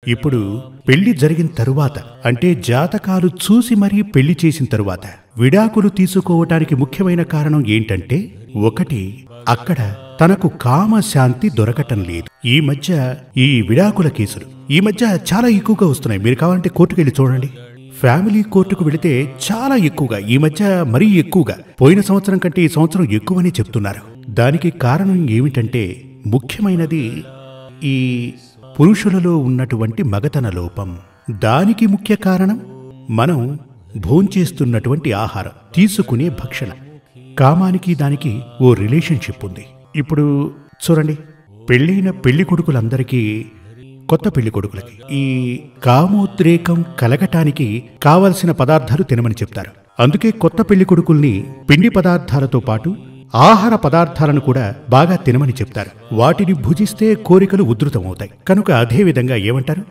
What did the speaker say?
ఇప్పుడు పెళ్లి జరిగిన తరువాత అంటే జాతకాలు చూసి మరీ పెళ్లి చేసిన తరువాత విడాకులు తీసుకోవటానికి ముఖ్యమైన కారణం ఏంటంటే, ఒకటి, అక్కడ తనకు కామశాంతి దొరకటం లేదు. ఈ మధ్య ఈ విడాకుల కేసులు ఈ మధ్య చాలా ఎక్కువగా వస్తున్నాయి. మీరు కావాలంటే కోర్టుకెళ్ళి చూడండి. ఫ్యామిలీ కోర్టుకు వెళితే చాలా ఎక్కువగా, ఈ మధ్య మరీ ఎక్కువగా, పోయిన సంవత్సరం కంటే ఈ సంవత్సరం ఎక్కువని చెప్తున్నారు. దానికి కారణం ఏమిటంటే, ముఖ్యమైనది ఈ పురుషులలో ఉన్నటువంటి మగతన లోపం. దానికి ముఖ్య కారణం మనం భోంచేస్తున్నటువంటి ఆహారం, తీసుకునే భక్షణ. కామానికి దానికి ఓ రిలేషన్షిప్ ఉంది. ఇప్పుడు చూడండి, పెళ్ళైన పెళ్లి కొడుకులందరికీ, కొత్త పెళ్లి కొడుకులకి ఈ కామోద్రేకం కలగటానికి కావలసిన పదార్థాలు తినమని చెప్తారు. అందుకే కొత్త పెళ్లి కొడుకుల్ని పిండి పదార్థాలతో పాటు ఆహార పదార్థాలను కూడా బాగా తినమని చెప్తారు. వాటిని భుజిస్తే కోరికలు ఉధృతమవుతాయి. కనుక అదే విధంగా ఏమంటారు,